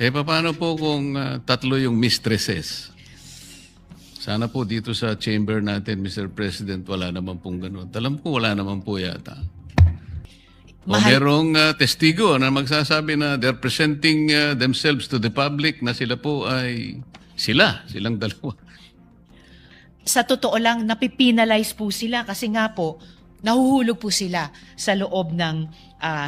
Paano po kung tatlo yung mistresses? Sana po dito sa chamber natin, Mr. President, wala naman pong ganun. Alam ko wala naman po yata. O merong testigo na magsasabi na they're presenting themselves to the public na sila po ay silang dalawa. Sa totoo lang, napipinalize po sila kasi nga po, nahuhulog po sila sa loob ng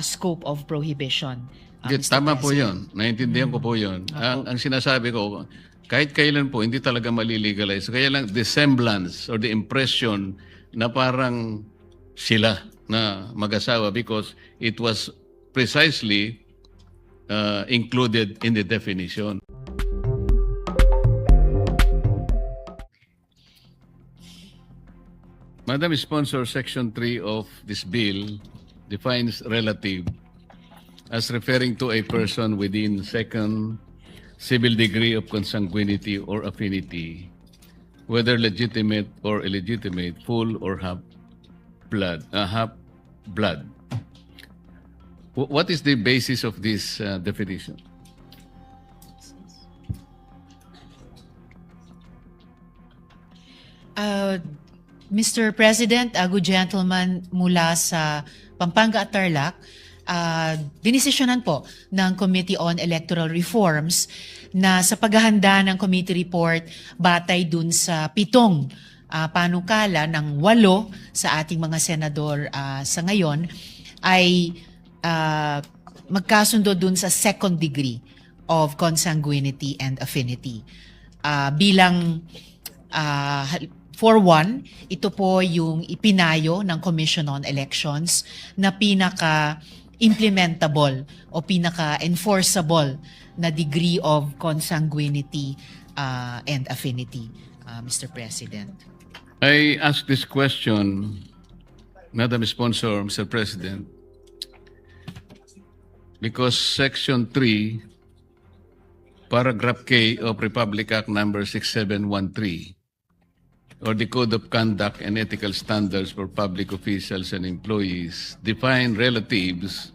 scope of prohibition. Tama po yun. Naintindihan ko po yun. Ang sinasabi ko, kahit kailan po, hindi talaga malilegalize. Kaya lang, the semblance or the impression na parang sila na mag-asawa because it was precisely included in the definition. Madam Sponsor, Section 3 of this bill defines relative as referring to a person within second civil degree of consanguinity or affinity, whether legitimate or illegitimate, full or half blood. What is the basis of this definition? Mr. President, good gentleman mula sa Pampanga at Tarlac, dinesisyonan po ng Committee on Electoral Reforms na sa paghahanda ng committee report batay dun sa 7 panukala ng 8 sa ating mga senador sa ngayon ay magkasundo dun sa second degree of consanguinity and affinity. For one, ito po yung ipinayo ng Commission on Elections na pinaka-implementable o pinaka-enforceable na degree of consanguinity and affinity, Mr. President. I ask this question, Madam Sponsor, Mr. President, because Section 3, Paragraph K of Republic Act Number 6713, or the Code of Conduct and Ethical Standards for Public Officials and Employees, define relatives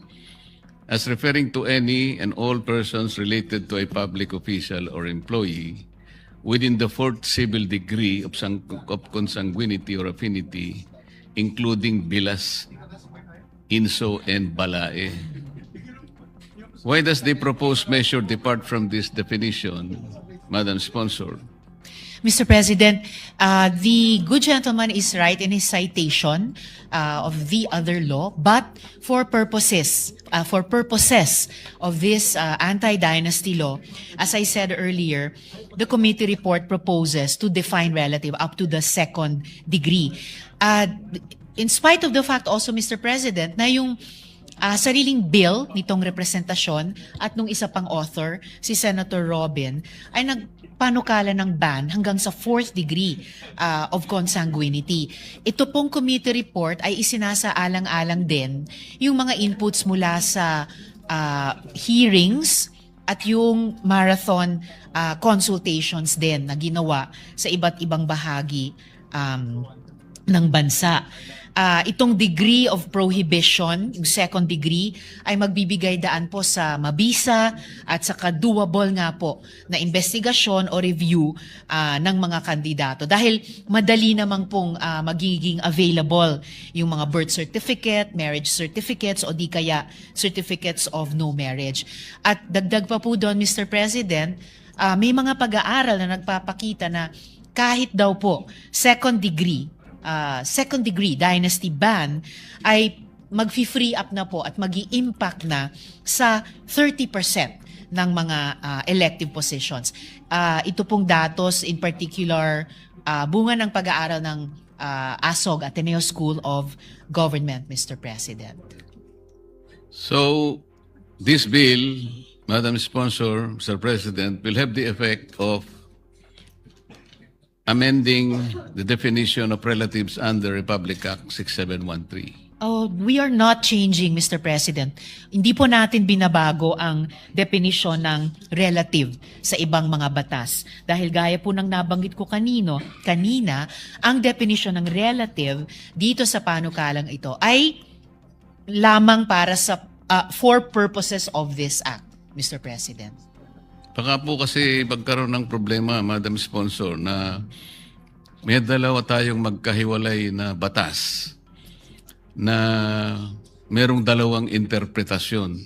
as referring to any and all persons related to a public official or employee within the 4th civil degree of consanguinity or affinity, including bilas, inso, and balae. Why does the proposed measure depart from this definition, Madam Sponsor? Mr. President, the good gentleman is right in his citation of the other law, but for purposes of this anti-dynasty law, as I said earlier, the committee report proposes to define relative up to the second degree. In spite of the fact also, Mr. President, na yung sariling bill nitong representasyon at nung isa pang author, si Senator Robin, ay nagpanukala ng ban hanggang sa 4th degree of consanguinity. Ito pong committee report ay isinasaalang-alang din yung mga inputs mula sa hearings at yung marathon consultations din na ginawa sa iba't ibang bahagi ng bansa. Itong degree of prohibition, yung second degree, ay magbibigay daan po sa mabisa at saka doable nga po na investigasyon o review ng mga kandidato. Dahil madali namang pong magiging available yung mga birth certificate, marriage certificates o di kaya certificates of no marriage. At dagdag pa po doon, Mr. President, may mga pag-aaral na nagpapakita na kahit daw po second degree dynasty ban ay mag-free up na po at mag-i-impact na sa 30% ng mga elective positions. Ito pong datos, in particular, bunga ng pag-aaral ng ASOG, Ateneo School of Government, Mr. President. So, this bill, Madam Sponsor, Mr. President, will have the effect of amending the definition of relatives under Republic Act 6713. We are not changing, Mr. President. Hindi po natin binabago ang definition ng relative sa ibang mga batas. Dahil gaya po ng nabanggit ko kanina, ang definition ng relative dito sa panukalang ito ay lamang para sa for purposes of this act, Mr. President. Baka po kasi magkaroon ng problema, Madam Sponsor, na may dalawa tayong magkahiwalay na batas na merong dalawang interpretasyon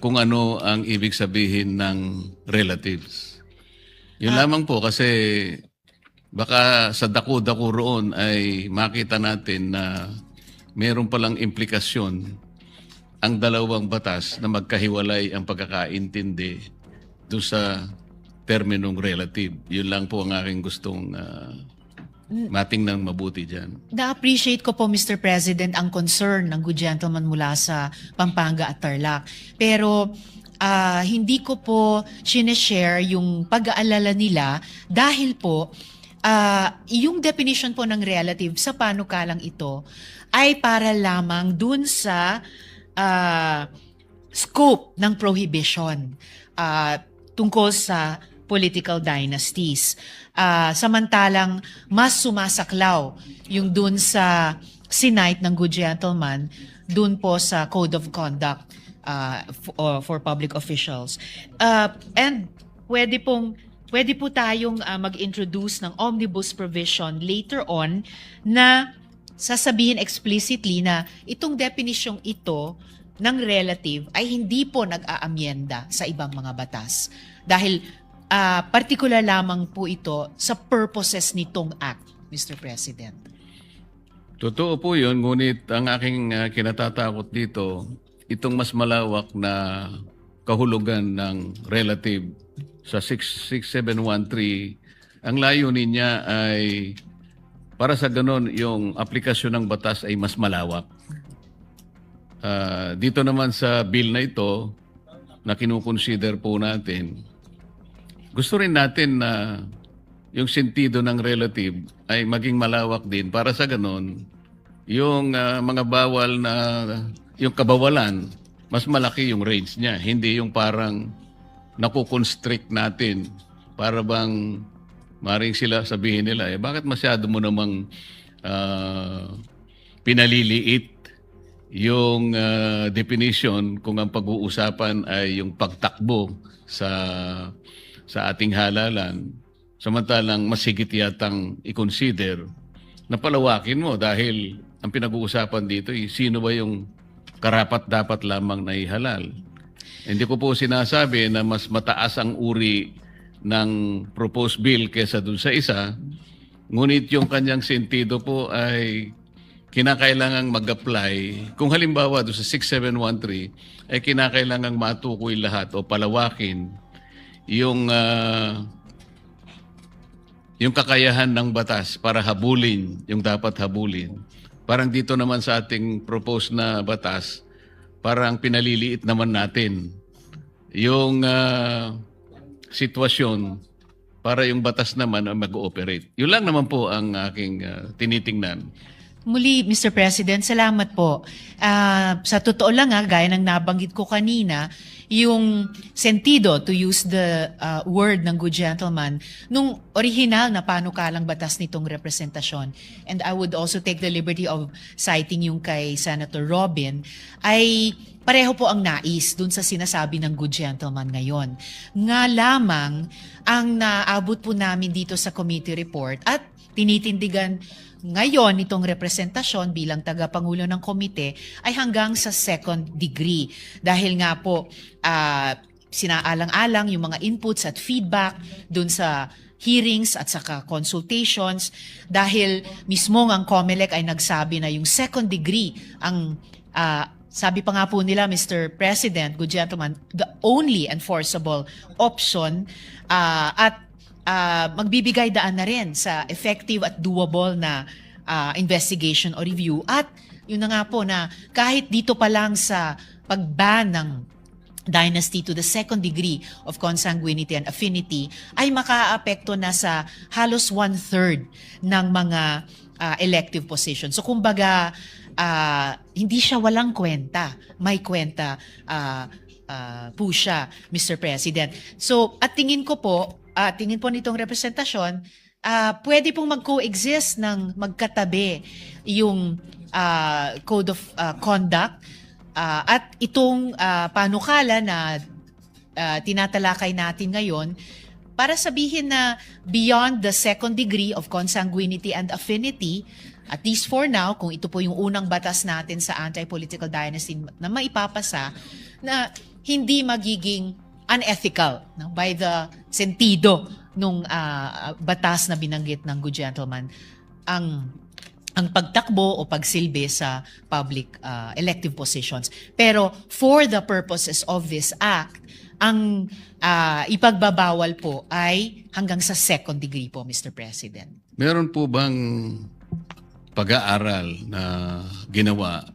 kung ano ang ibig sabihin ng relatives. Yun lamang po kasi baka sa dako-dako roon ay makita natin na meron palang implikasyon ang dalawang batas na magkahiwalay ang pagkakaintindi doon sa terminong relative. Yun lang po ang aking gustong matingnan mabuti dyan. Na-appreciate ko po, Mr. President, ang concern ng good gentleman mula sa Pampanga at Tarlac. Pero hindi ko po sineshare yung pag-aalala nila dahil po yung definition po ng relative sa panukalang ito ay para lamang dun sa scope ng prohibition tungkol sa political dynasties. Samantalang mas sumasaklaw yung dun sa sinight ng good gentleman dun po sa Code of Conduct for public officials. And pwede po tayong mag-introduce ng omnibus provision later on na sasabihin explicitly na itong definisyong ito ng relative ay hindi po nag-aamyenda sa ibang mga batas. Dahil particular lamang po ito sa purposes nitong act, Mr. President. Totoo po yun, ngunit ang aking kinatatakot dito, itong mas malawak na kahulugan ng relative sa 6713, ang layunin niya ay para sa ganon yung aplikasyon ng batas ay mas malawak. Dito naman sa bill na ito na kinukonsider po natin, gusto rin natin na yung sentido ng relative ay maging malawak din para sa ganon yung mga bawal na yung kabawalan, mas malaki yung range niya. Hindi yung parang nakukonstrict natin para bang maring sila sabihin nila, bakit masyado mo namang pinaliliit yung definition kung ang pag-uusapan ay yung pagtakbo sa ating halalan, samantalang mas higit yatang i-consider na palawakin mo dahil ang pinag-uusapan dito ay sino ba yung karapat-dapat lamang na ihalal. Hindi ko po sinasabi na mas mataas ang uri ng proposed bill kesa dun sa isa, ngunit yung kanyang sentido po ay kinakailangang mag-apply. Kung halimbawa doon sa 6713 ay kinakailangang matukoy lahat o palawakin yung kakayahan ng batas para habulin yung dapat habulin. Parang dito naman sa ating proposed na batas, parang pinaliliit naman natin yung sitwasyon para yung batas naman mag-ooperate. Yun lang naman po ang aking tinitingnan. Muli, Mr. President, salamat po. Sa totoo lang, gaya ng nabanggit ko kanina, yung sentido, to use the word ng good gentleman, nung original na panukalang batas nitong representasyon, and I would also take the liberty of citing yung kay Senator Robin, ay pareho po ang nais dun sa sinasabi ng good gentleman ngayon. Nga lamang ang naabot po namin dito sa committee report at tinitindigan ngayon itong representasyon bilang tagapangulo ng komite ay hanggang sa second degree. Dahil nga po sinaalang-alang yung mga inputs at feedback dun sa hearings at saka consultations dahil mismo ang COMELEC ay nagsabi na yung second degree ang sabi pa nga po nila, Mr. President, good gentleman, the only enforceable option at magbibigay daan na rin sa effective at doable na investigation or review. At yun na nga po na kahit dito pa lang sa pag-ban ng dynasty to the second degree of consanguinity and affinity ay makaapekto na sa halos 1/3 ng mga elective positions. So kumbaga, hindi siya walang kwenta. May kwenta po siya, Mr. President. So at tingin ko po, tingin po nitong representasyon, pwede pong mag-coexist ng magkatabi yung Code of Conduct at itong panukala na tinatalakay natin ngayon para sabihin na beyond the second degree of consanguinity and affinity, at least for now, kung ito po yung unang batas natin sa anti-political dynasty na maipapasa, na hindi magiging unethical, no, by the sentido nung batas na binanggit ng good gentleman, ang pagtakbo o pagsilbi sa public elective positions. Pero for the purposes of this act, ang ipagbabawal po ay hanggang sa second degree po, Mr. President. Meron po bang pag-aaral na ginawa,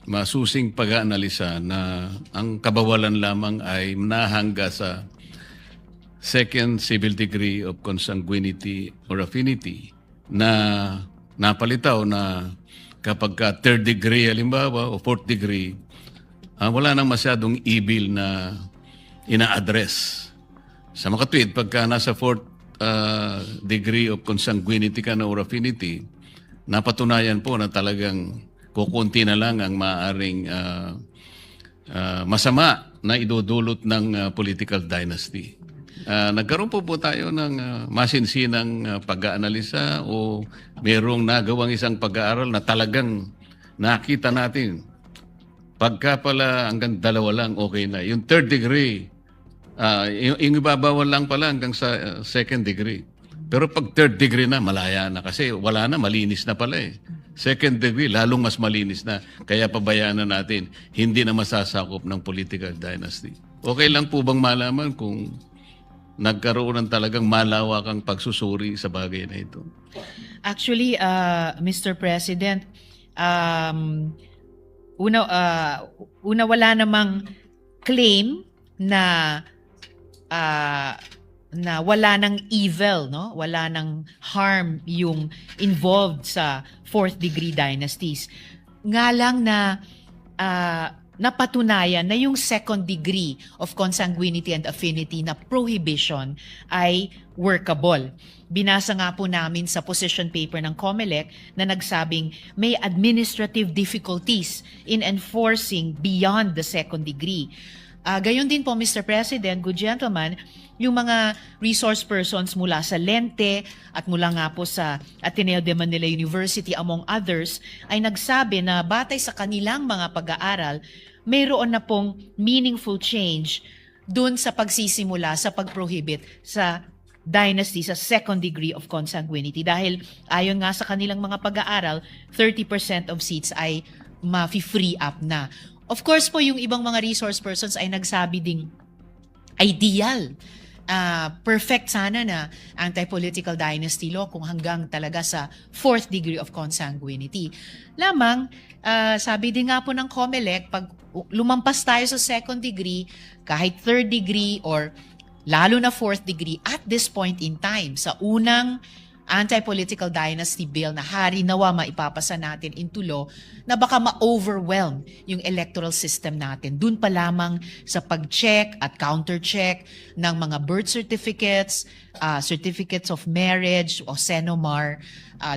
masusing pag-aanalisa na ang kabawalan lamang ay nahangga sa second civil degree of consanguinity or affinity na napalitaw na kapag ka third degree halimbawa o fourth degree, wala nang masyadong evil na ina-address. Sa makatwid, pagka nasa fourth degree of consanguinity ka na or affinity, napatunayan po na talagang kukunti na lang ang maaaring masama na idudulot ng political dynasty. Nagkaroon po tayo ng masinsinang pag-aanalisa o merong nagawang isang pag-aaral na talagang nakita natin pagka pala hanggang dalawa lang, okay na. Yung third degree, yung ibabawal lang pala hanggang sa second degree. Pero pag third degree na, malaya na. Kasi wala na, malinis na pala eh. Second degree, lalong mas malinis na. Kaya pabayaan na natin, hindi na masasakop ng political dynasty. Okay lang po bang malaman kung nagkaroon ng talagang malawakang pagsusuri sa bagay na ito? Actually, Mr. President, una wala namang claim na wala ng evil, no? Wala ng harm yung involved sa fourth degree dynasties. Nga lang na napatunayan na yung second degree of consanguinity and affinity na prohibition ay workable. Binasa nga po namin sa position paper ng COMELEC na nagsabing may administrative difficulties in enforcing beyond the second degree. Gayon din po, Mr. President, good gentleman, yung mga resource persons mula sa Lente at mula nga po sa Ateneo de Manila University, among others, ay nagsabi na batay sa kanilang mga pag-aaral, mayroon na pong meaningful change dun sa pagsisimula sa pag-prohibit sa dynasty sa second degree of consanguinity. Dahil ayon nga sa kanilang mga pag-aaral, 30% of seats ay ma-free up na. Of course po, yung ibang mga resource persons ay nagsabi ding ideal, perfect sana na anti-political dynasty law kung hanggang talaga sa fourth degree of consanguinity. Lamang, sabi din nga po ng COMELEC, pag lumampas tayo sa second degree, kahit third degree or lalo na fourth degree, at this point in time, sa unang anti-political dynasty bill na hari nawa maipapasa natin into law, na baka ma-overwhelm yung electoral system natin. Dun pa lamang sa pag-check at counter-check ng mga birth certificates, certificates of marriage o CENOMAR,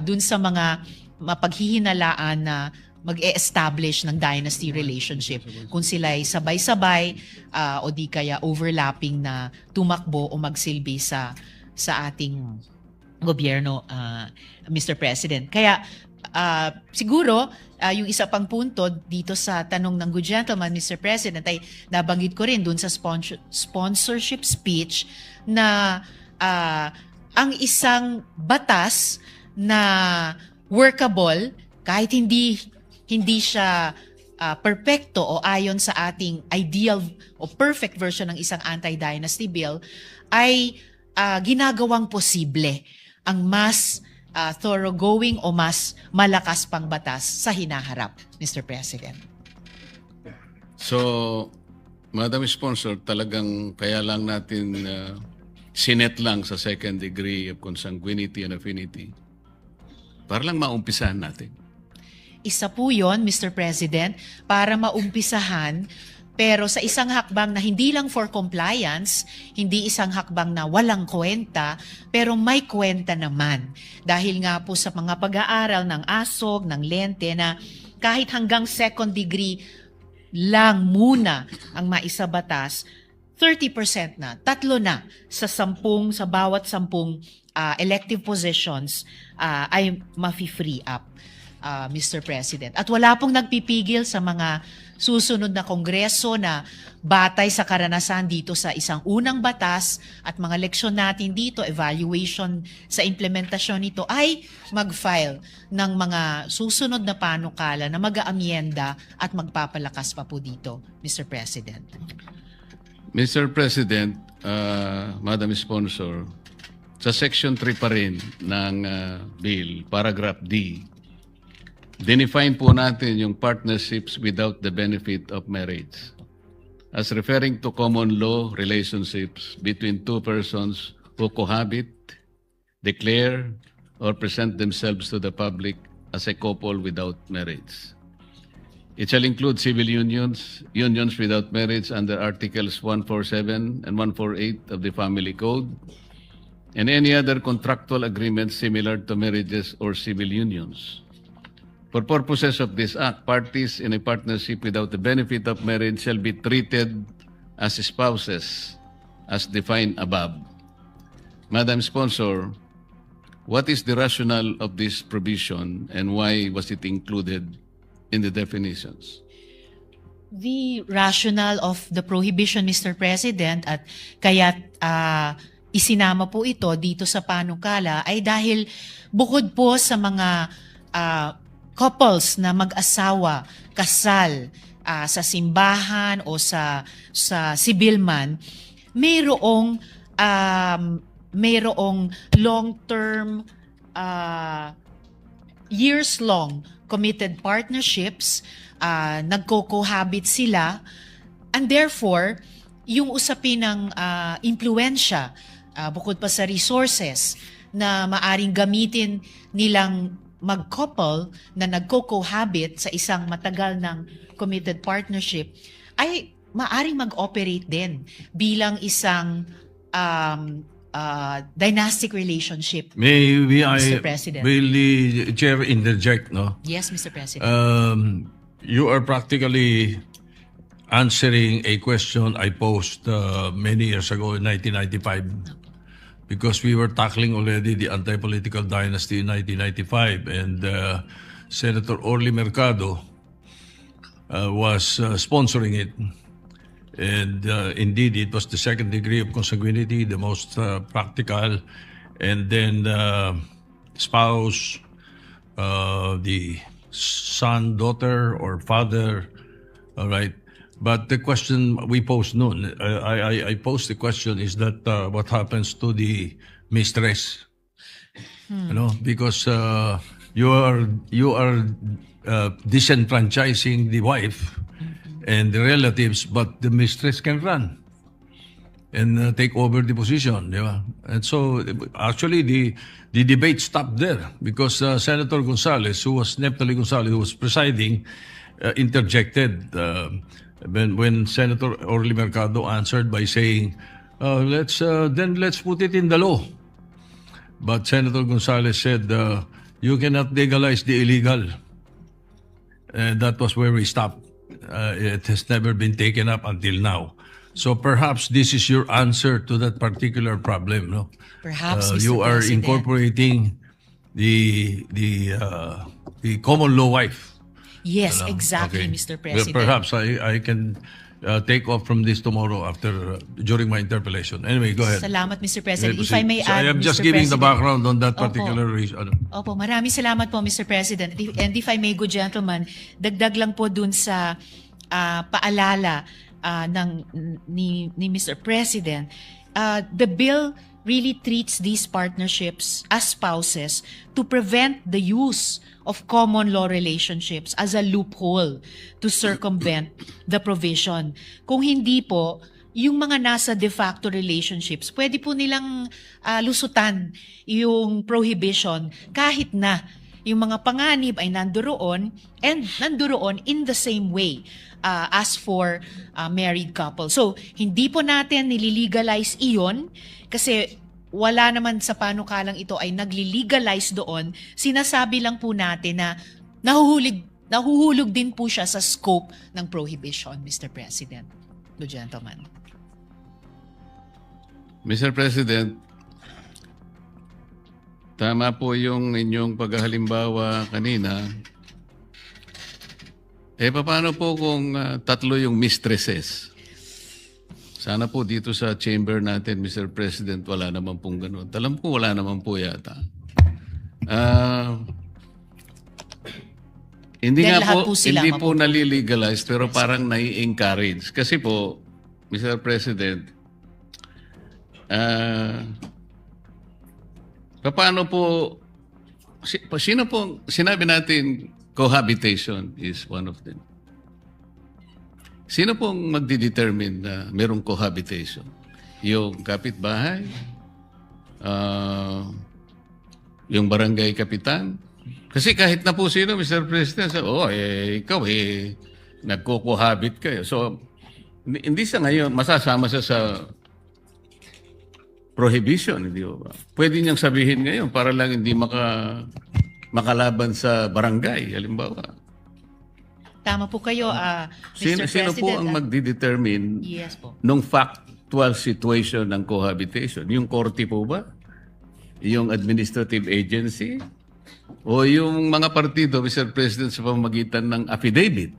dun sa mga mapaghihinalaan na mag-e-establish ng dynasty relationship. Kung sila ay sabay-sabay o di kaya overlapping na tumakbo o magsilbi sa ating gobyerno, Mr. President. Kaya siguro yung isa pang punto dito sa tanong ng good gentleman, Mr. President, ay nabanggit ko rin dun sa sponsorship speech na ang isang batas na workable kahit hindi siya perpekto o ayon sa ating ideal o perfect version ng isang anti-dynasty bill ay ginagawang posible ang mas thoroughgoing o mas malakas pang batas sa hinaharap, Mr. President. So, Madam Sponsor, talagang kaya lang natin sinet lang sa second degree of consanguinity and affinity para lang maumpisahan natin. Isa po yon, Mr. President, para maumpisahan, pero sa isang hakbang na hindi lang for compliance, hindi isang hakbang na walang kwenta, pero may kwenta naman. Dahil nga po sa mga pag-aaral ng ASOG, ng Lente, na kahit hanggang second degree, lang muna ang maisabatas, 30% na, 3 na sa bawat 10 elective positions ay mafi-free up, Mr. President. At wala pong nagpipigil sa mga susunod na kongreso na batay sa karanasan dito sa isang unang batas at mga leksyon natin dito, evaluation sa implementasyon nito, ay mag-file ng mga susunod na panukala na mag-aamyenda at magpapalakas pa po dito, Mr. President. Mr. President, Madam Sponsor, sa Section 3 pa rin ng bill, paragraph D, dinefine po natin yung partnerships without the benefit of marriage as referring to common law relationships between two persons who cohabit, declare, or present themselves to the public as a couple without marriage. It shall include civil unions, unions without marriage under Articles 147 and 148 of the Family Code, and any other contractual agreements similar to marriages or civil unions. For purposes of this Act, parties in a partnership without the benefit of marriage shall be treated as spouses as defined above. Madam Sponsor, what is the rationale of this provision and why was it included in the definitions? The rationale of the prohibition, Mr. President, at kaya't isinama po ito dito sa panukala ay dahil bukod po sa mga couples na mag-asawa, kasal sa simbahan o sa civil man, mayroong long-term, years-long committed partnerships, nagko-cohabit sila, and therefore, yung usapin ng impluensya, bukod pa sa resources na maaring gamitin nilang mag-couple na nagko-cohabit sa isang matagal ng committed partnership, ay maaring mag-operate din bilang isang dynastic relationship. Mr. President. Will the chair interject, no? Yes, Mr. President. You are practically answering a question I posed many years ago in 1995, because we were tackling already the anti-political dynasty in 1995, and Senator Orly Mercado was sponsoring it. And indeed, it was the second degree of consanguinity, the most practical, and then spouse, the son, daughter, or father, all right? But the question we posed noon, I posed the question is that what happens to the mistress? You know, because you are disenfranchising the wife and the relatives, but the mistress can run and take over the position, di ba? And so actually the debate stopped there because Senator Gonzales, Neptali Gonzales, who was presiding, interjected. When Senator Orly Mercado answered by saying, let's put it in the law. But Senator Gonzales said, you cannot legalize the illegal. And that was where we stopped. It has never been taken up until now. So perhaps this is your answer to that particular problem, no? Perhaps, Mr. You are President. incorporating the common law wife. Yes, exactly, Okay. Mr. Well, President. perhaps I can take off from this tomorrow after during my interpellation. Anyway, go ahead. Salamat, Mr. President. If Proceed. I may So add, I am just Mr. giving the President. background on that Opo. particular reason. Opo, maraming salamat po, Mr. President. And if I may, good gentleman, dagdag lang po dun sa paalala ni Mr. President. The bill really treats these partnerships as spouses to prevent the use of common law relationships as a loophole to circumvent the provision. Kung hindi po, yung mga nasa de facto relationships, pwede po nilang lusutan yung prohibition kahit na yung mga panganib ay nandoon and nandoon in the same way as for married couple. So, hindi po natin nililegalize iyon kasi wala naman sa panukalang ito ay nagli-legalize doon. Sinasabi lang po natin na nahuhuli nahuhulog din po siya sa scope ng prohibition, Mr. President. The gentleman. Mr. President, tama po yung inyong paghahalimbawa kanina. Paano po kung tatlo yung mistresses? Sana po dito sa chamber natin, Mr. President, wala naman pong ganun. Alam ko wala naman po yata. Hindi Dahil nga lahat po, po sila hindi po nalilegalize pero parang nai-encourage. Kasi po, Mr. President, paano po, sino po, sinabi natin, cohabitation is one of them. Sino pong magdidetermine na merong cohabitation? Yung kapitbahay? Yung barangay kapitan? Kasi kahit na po sino, Mr. President, ikaw nagko-cohabit kayo. So, hindi sa ngayon, masasama siya sa prohibition, hindi ba? Pwede niyang sabihin ngayon para lang hindi makalaban sa barangay, halimbawa. Tama po kayo, Sino Mr. President. po ang magdidetermine Yes po. nung factual situation ng cohabitation? Yung korte po ba? Yung administrative agency? O yung mga partido, Mr. President, sa pamamagitan ng affidavit?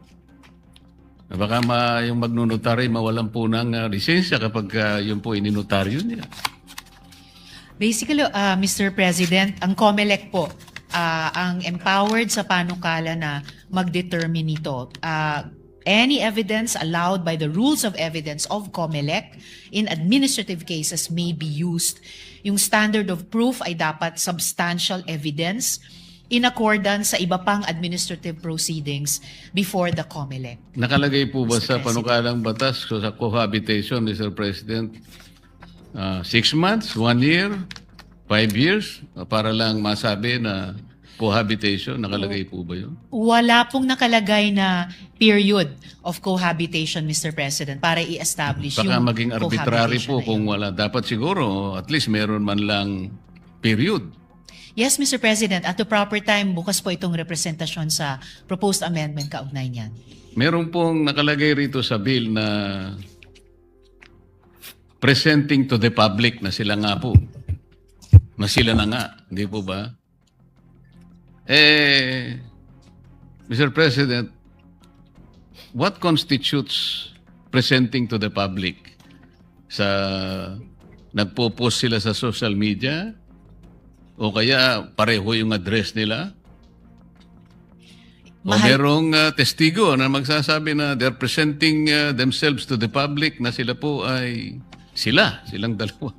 Baka yung magnunotary mawalan po ng lisensya kapag yung po ininutaryo niya. Basically, Mr. President, ang COMELEC po ang empowered sa panukala na mag-determine nito. Any evidence allowed by the rules of evidence of COMELEC in administrative cases may be used. Yung standard of proof ay dapat substantial evidence in accordance sa iba pang administrative proceedings before the COMELEC. Nakalagay po ba Mr. sa President. panukalang batas sa cohabitation, Mr. President, 6 months, 1 year, 5 years, para lang masabi na cohabitation? Nakalagay po ba yun? Wala pong nakalagay na period of cohabitation, Mr. President, para i-establish Baka yung maging arbitrary cohabitation po na yun. kung wala. Dapat siguro, at least meron man lang period. Yes, Mr. President, at the proper time, bukas po itong representasyon sa proposed amendment kaugnay niyan. Meron pong nakalagay rito sa bill na presenting to the public na sila nga po. Na sila na nga, hindi po ba? Mr. President, what constitutes presenting to the public? Nagpo-post sila sa social media? O kaya pareho yung address nila? O merong testigo na magsasabi na they're presenting themselves to the public na sila po ay silang dalawa.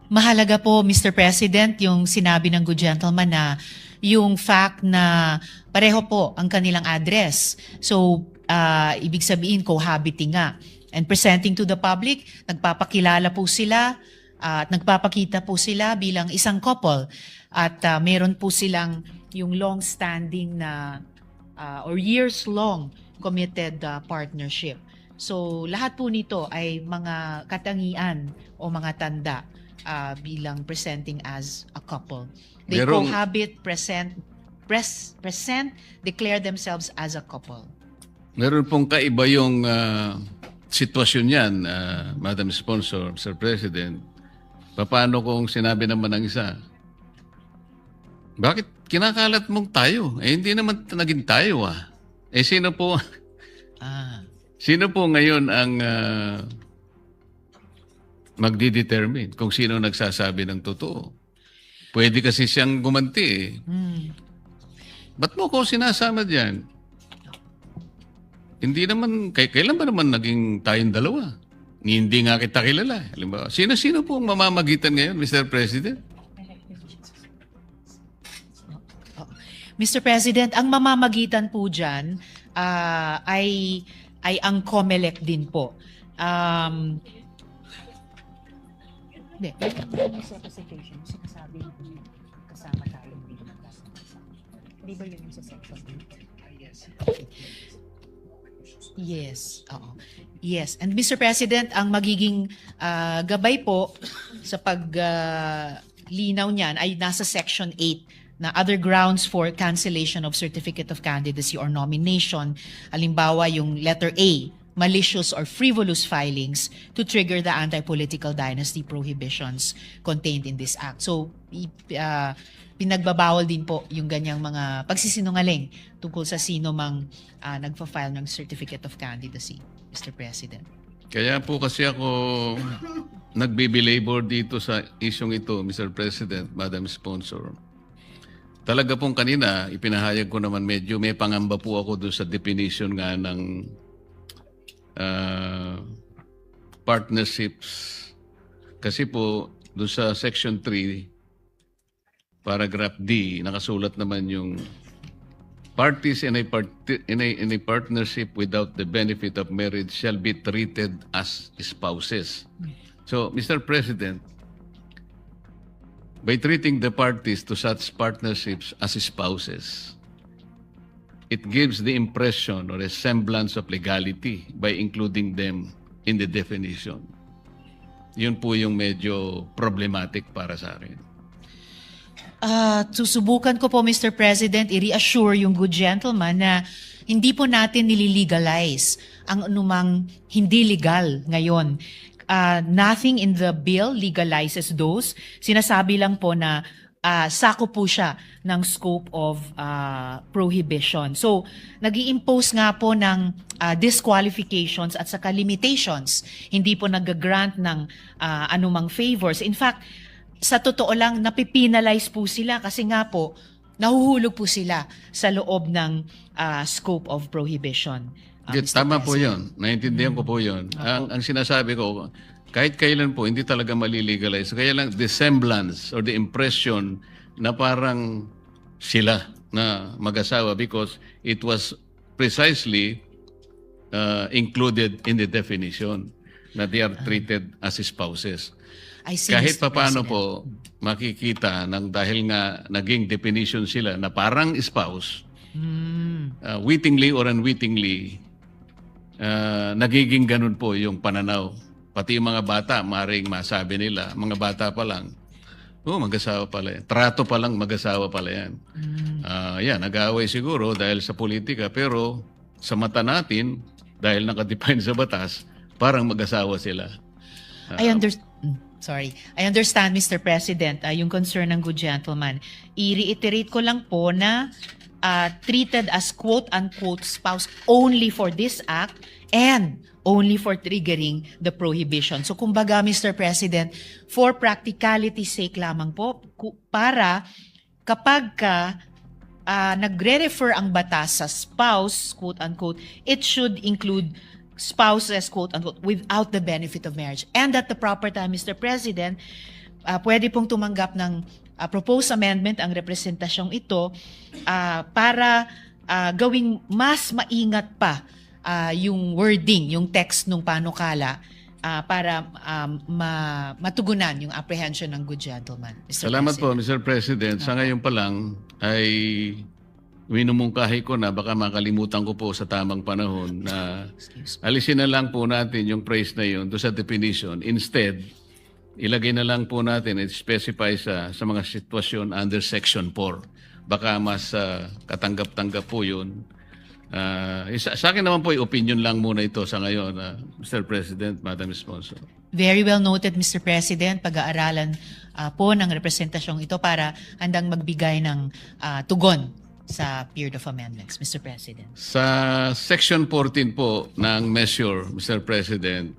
Mahalaga po, Mr. President, yung sinabi ng good gentleman na yung fact na pareho po ang kanilang address. So, ibig sabihin, cohabiting nga. And presenting to the public, nagpapakilala po sila at nagpapakita po sila bilang isang couple. At meron po silang yung long-standing na or years-long committed partnership. So, lahat po nito ay mga katangian o mga tanda bilang presenting as a couple. They cohabit, present, declare themselves as a couple. Meron pong kaiba yung sitwasyon yan, Madam Sponsor, Sir President. Paano kung sinabi naman ng isa, bakit kinakalat mong tayo? Hindi naman naging tayo sino po? Sino po ngayon ang magdi-determine kung sino nagsasabi ng totoo? Pwede kasi siyang gumanti Ba't mo ko sinasama dyan? Hindi naman, kailan ba naman naging tayong dalawa? Hindi nga kita kilala. Halimbawa, sino-sino po ang mamamagitan ngayon, Mr. President? Mr. President, ang mamamagitan po dyan ay ang COMELEC din po. Hindi. Sa presentation, sinasabi ko kasama tayo dito. Di ba yun yung sa section 8? Yes. Oo. Yes. And Mr. President, ang magiging gabay po sa paglinaw niyan ay nasa section 8 na other grounds for cancellation of certificate of candidacy or nomination, halimbawa yung letter A, malicious or frivolous filings to trigger the anti-political dynasty prohibitions contained in this act. So, pinagbabawal din po yung ganyang mga pagsisinungaling tungkol sa sino mang nagfa-file ng certificate of candidacy, Mr. President. Kaya po kasi ako nagbibilabor dito sa isyong ito, Mr. President, Madam Sponsor. Talaga pong kanina, ipinahayag ko naman medyo may pangamba po ako doon sa definition nga ng partnerships. Kasi po, doon sa Section 3, Paragraph D, nakasulat naman yung parties in a partnership without the benefit of marriage shall be treated as spouses. So, Mr. President, by treating the parties to such partnerships as spouses, it gives the impression or a semblance of legality by including them in the definition. Yun po yung medyo problematic para sa akin. Susubukan ko po, Mr. President, i-reassure yung good gentleman na hindi po natin nililegalize ang anumang hindi legal ngayon. Nothing in the bill legalizes those. Sinasabi lang po na sako po siya ng scope of prohibition. So, nag-i-impose nga po ng disqualifications at saka limitations. Hindi po nag-grant ng anumang favors. In fact, sa totoo lang, napipinalize po sila kasi nga po, nahuhulog po sila sa loob ng scope of prohibition. Mr. Tama po President. yun. Naintindihan ko po yun. Ang sinasabi ko, kahit kailan po, hindi talaga malilegalize. Kaya lang, the semblance or the impression na parang sila na mag-asawa because it was precisely included in the definition na they are treated as spouses. I see, Kahit Mr. papaano President. po, makikita ng dahil nga naging definition sila na parang spouse, wittingly or unwittingly, nagiging ganun po yung pananaw. Pati yung mga bata, maring masabi nila, mga bata pa lang, mag-asawa pala yan. Trato pa lang, mag-asawa pala yan. Yan, nag-aaway siguro dahil sa politika, pero sa mata natin, dahil nakadefine sa batas, parang mag-asawa sila. I understand, Mr. President, yung concern ng good gentleman. I-reiterate ko lang po na treated as quote-unquote spouse only for this act and only for triggering the prohibition. So kumbaga, Mr. President, for practicality's sake lamang po, para kapag nagre-refer ang batas sa spouse, quote-unquote, it should include spouses, quote-unquote, without the benefit of marriage. And at the proper time, Mr. President, pwede pong tumanggap ng proposed amendment ang representasyong ito para gawing mas maingat pa yung wording, yung text ng panukala para matugunan yung apprehension ng good gentleman. Mr. Salamat po, President. Mr. President. Sa ngayon pa lang ay minumungkahi ko na baka makalimutan ko po sa tamang panahon na alisin na lang po natin yung phrase na yun doon sa definition. Instead, ilagay na lang po natin at specify sa mga sitwasyon under Section 4. Baka mas katanggap-tanggap po yun. Sa akin naman po, opinion lang muna ito sa ngayon, Mr. President, Madam Sponsor. Very well noted, Mr. President. Pag-aaralan po ng representasyong ito para handang magbigay ng tugon sa period of amendments, Mr. President. Sa Section 14 po ng measure, Mr. President,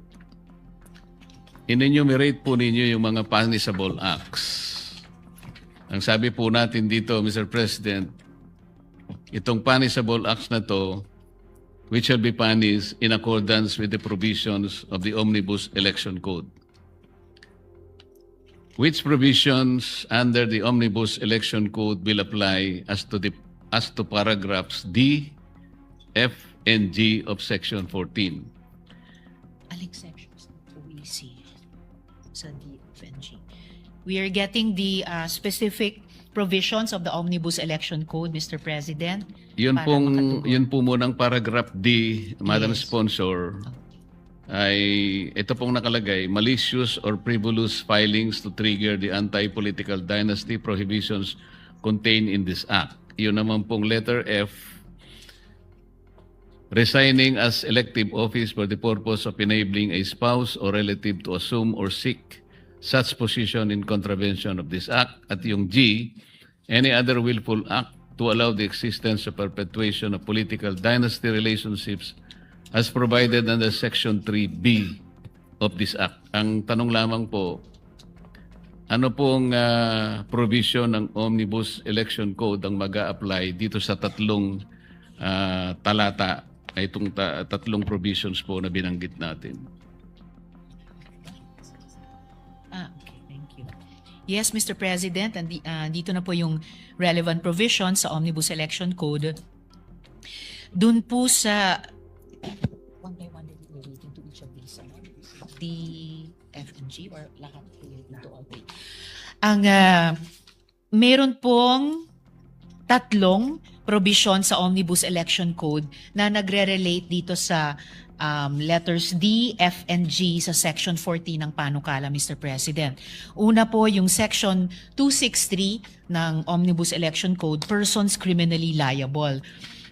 in-enumerate po ninyo yung mga punishable acts. Ang sabi po natin dito, Mr. President, itong punishable acts na to, which shall be punished in accordance with the provisions of the Omnibus Election Code. Which provisions under the Omnibus Election Code will apply as to paragraphs D, F, and G of Section 14. Aling sections we see sa D, F, and G. We are getting the specific provisions of the Omnibus Election Code, Mr. President. Yun para makatugon. yun po munang paragraph D, Madam Yes. Sponsor, ay ito pong nakalagay, malicious or frivolous filings to trigger the anti-political dynasty prohibitions contained in this act. Yun naman pong letter F, resigning as elective office for the purpose of enabling a spouse or relative to assume or seek such position in contravention of this act. At yung G, any other willful act to allow the existence or perpetuation of political dynasty relationships as provided under Section 3B of this act. Ang tanong lamang po, ano pong provision ng Omnibus Election Code ang mag-a-apply dito sa tatlong talata, ay itong tatlong provisions po na binanggit natin? Okay, thank you. Yes, Mr. President, and dito na po yung relevant provisions sa Omnibus Election Code. Dun po sa one by one relating to each of these, D, F, and G, or lahat relating to all three. Ang meron pong tatlong provision sa Omnibus Election Code na nagre-relate dito sa letters D, F, and G sa Section 14 ng Panukala, Mr. President. Una po yung Section 263 ng Omnibus Election Code, Persons Criminally Liable,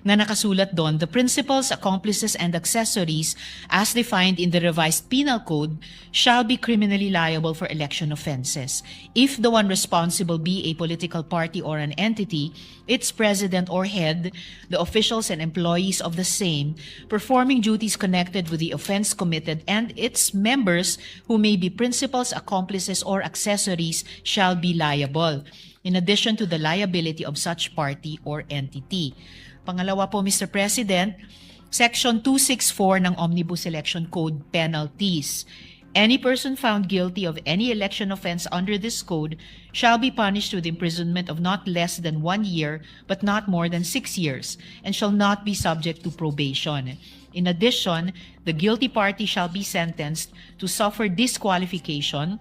na nakasulat doon, the principals, accomplices, and accessories as defined in the revised penal code shall be criminally liable for election offenses if the one responsible be a political party or an entity, its president or head, the officials and employees of the same, performing duties connected with the offense committed, and its members who may be principals, accomplices, or accessories shall be liable, in addition to the liability of such party or entity. Pangalawa po, Mr. President, Section 264 ng Omnibus Election Code, Penalties. Any person found guilty of any election offense under this code shall be punished with imprisonment of not less than 1 year but not more than 6 years and shall not be subject to probation. In addition, the guilty party shall be sentenced to suffer disqualification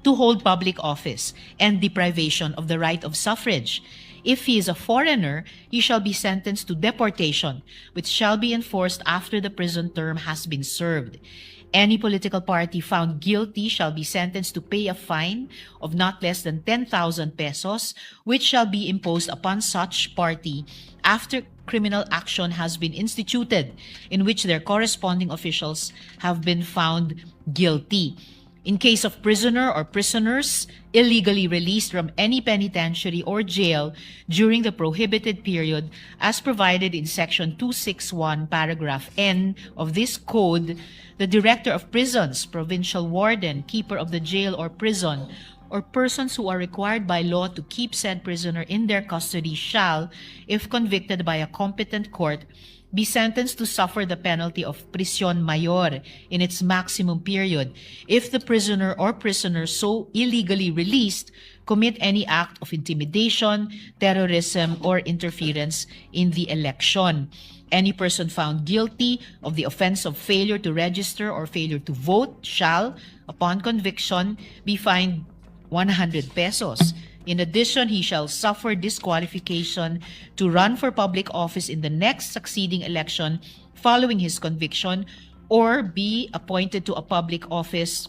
to hold public office and deprivation of the right of suffrage. If he is a foreigner, he shall be sentenced to deportation, which shall be enforced after the prison term has been served. Any political party found guilty shall be sentenced to pay a fine of not less than 10,000 pesos, which shall be imposed upon such party after criminal action has been instituted, in which their corresponding officials have been found guilty. In case of prisoner or prisoners illegally released from any penitentiary or jail during the prohibited period as provided in Section 261, Paragraph N of this code, the Director of Prisons, Provincial Warden, Keeper of the Jail or Prison, or persons who are required by law to keep said prisoner in their custody shall, if convicted by a competent court, be sentenced to suffer the penalty of prisión mayor in its maximum period if the prisoner or prisoners so illegally released commit any act of intimidation, terrorism, or interference in the election. Any person found guilty of the offense of failure to register or failure to vote shall, upon conviction, be fined 100 pesos. In addition, he shall suffer disqualification to run for public office in the next succeeding election following his conviction, or be appointed to a public office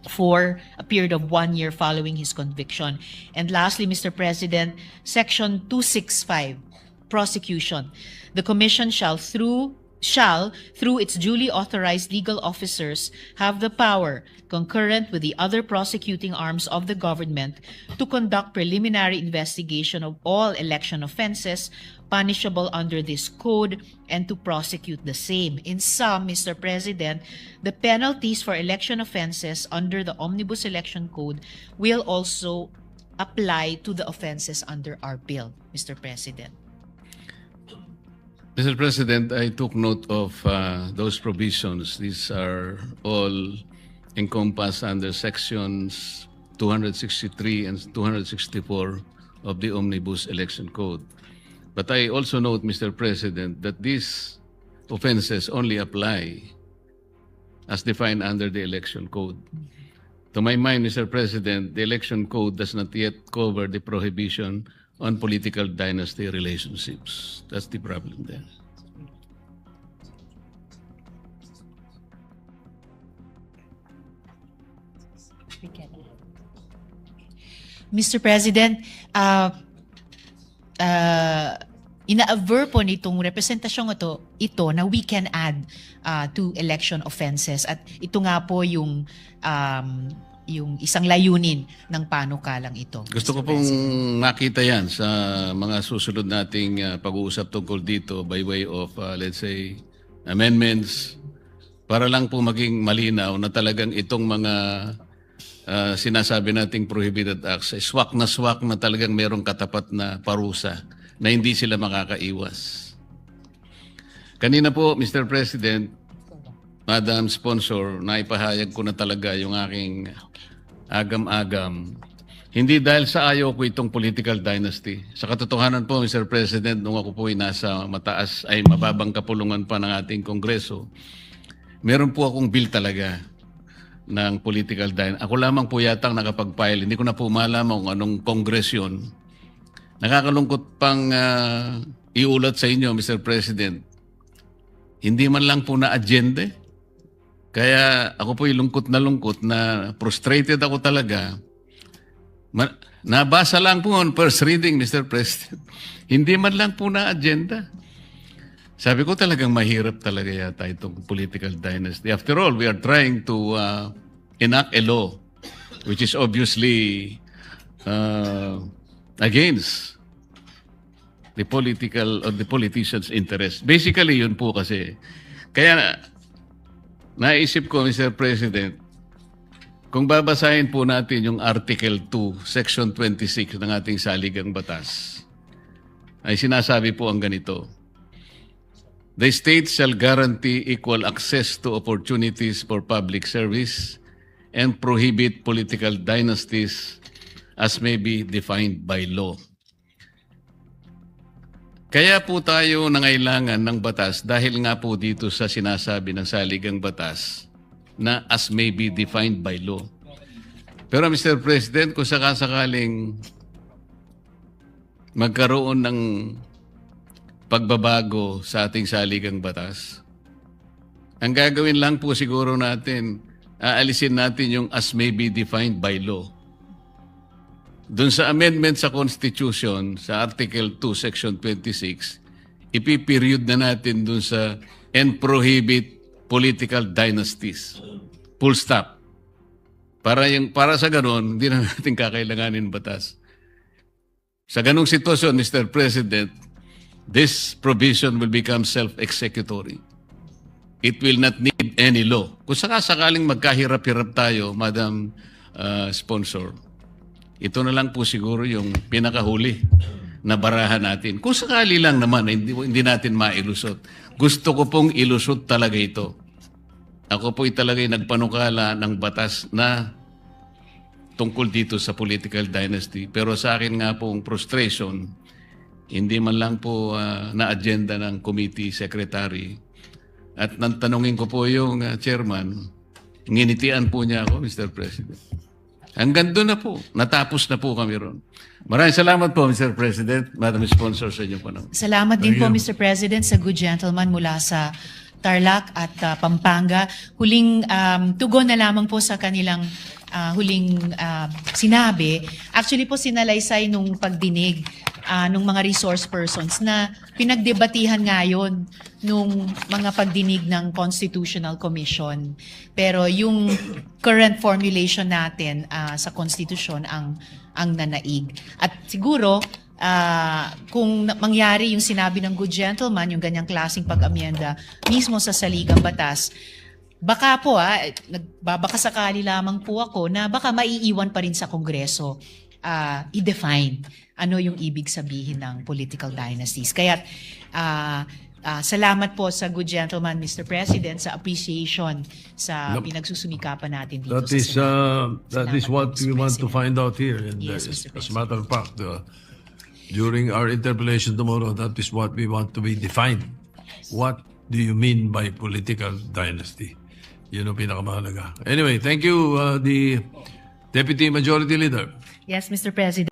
for a period of 1 year following his conviction. And lastly, Mr. President, Section 265, prosecution. The Commission shall, through its duly authorized legal officers, have the power, concurrent with the other prosecuting arms of the government, to conduct preliminary investigation of all election offenses punishable under this code and to prosecute the same. In sum, Mr. President, the penalties for election offenses under the Omnibus Election Code will also apply to the offenses under our bill, Mr. President. Mr. President, I took note of those provisions. These are all encompassed under sections 263 and 264 of the Omnibus Election Code. But I also note, Mr. President, that these offenses only apply as defined under the Election Code. To my mind, Mr. President, the Election Code does not yet cover the prohibition on political dynasty relationships. That's the problem there. Mr. President, ina-aver po nitong representasyong ito na we can add to election offenses, at ito nga po yung isang layunin ng panukalang ito. Gusto ko Mr. pong President. makita yan sa mga susunod nating pag-uusap tungkol dito by way of, let's say, amendments, para lang po maging malinaw na talagang itong mga sinasabi nating prohibited acts, swak na talagang merong katapat na parusa na hindi sila makakaiwas. Kanina po, Mr. President, Madam Sponsor, naipahayag ko na talaga yung aking agam-agam. Hindi dahil sa ayaw ko itong political dynasty. Sa katotohanan po, Mr. President, nung ako po ay nasa mababang kapulungan pa ng ating Kongreso, meron po akong bill talaga ng political dynasty. Ako lamang po yatang nakapag-file. Hindi ko na po malaman kung anong Congress yun. Nakakalungkot pang iulat sa inyo, Mr. President. Hindi man lang po na agenda. Kaya ako po lungkot na frustrated ako talaga. Nabasa lang po on first reading, Mr. President. Hindi man lang po na agenda. Sabi ko talagang mahirap talaga yata itong political dynasty. After all, we are trying to enact a law which is obviously against the politician's interest. Basically, yun po kasi. Kaya naisip ko, Mr. President, kung babasahin po natin yung Article 2, Section 26 ng ating saligang batas, ay sinasabi po ang ganito: The state shall guarantee equal access to opportunities for public service and prohibit political dynasties as may be defined by law. Kaya po tayo nangailangan ng batas dahil nga po dito sa sinasabi ng saligang batas na as may be defined by law. Pero Mr. President, kung sakasakaling magkaroon ng pagbabago sa ating saligang batas, ang gagawin lang po siguro natin, aalisin natin yung as may be defined by law. Doon sa amendment sa Constitution, sa Article 2, Section 26, ipiperiod na natin doon sa and prohibit political dynasties. Full stop. Para sa ganon, hindi na natin kakailanganin batas. Sa ganong sitwasyon, Mr. President, this provision will become self-executory. It will not need any law. Kung sakasakaling magkahirap-hirap tayo, Madam Sponsor, ito na lang po siguro yung pinakahuli na barahan natin. Kung sakali lang naman, hindi natin mailusot. Gusto ko pong ilusot talaga ito. Ako po talaga'y nagpanukala ng batas na tungkol dito sa political dynasty. Pero sa akin nga pong frustration, hindi man lang po na-agenda ng committee secretary. At tanungin ko po yung chairman, nginitian po niya ako, Mr. President. Hanggang doon na po. Natapos na po kami ron. Maraming salamat po, Mr. President, Madam Sponsor, sa inyong panahon. Salamat din po, Mr. President, sa good gentleman mula sa Tarlac at Pampanga. Huling tugon na lamang po sa kanilang huling sinabi. Actually po sinalaysay nung pagdinig nung mga resource persons na pinagdebatihan ngayon nung mga pagdinig ng Constitutional Commission. Pero yung current formulation natin sa Constitution ang nanaig. At siguro, kung mangyari yung sinabi ng good gentleman, yung ganyang klaseng pag-amyenda mismo sa saligang batas, baka po, nagbabaka sakali lamang po ako na baka maiiwan pa rin sa Kongreso i-define ano yung ibig sabihin ng political dynasties. Kaya salamat po sa good gentleman, Mr. President, sa appreciation sa pinagsusumikapan natin dito That sa is, Senado. that is Salamat what po, we Mr. want to President. find out here. And Yes, Mr. as a matter of fact, during our interpellation tomorrow, that is what we want to be defined. What do you mean by political dynasty? Yun ang pinakamahalaga. Anyway, thank you, the Deputy Majority Leader. Yes, Mr. President.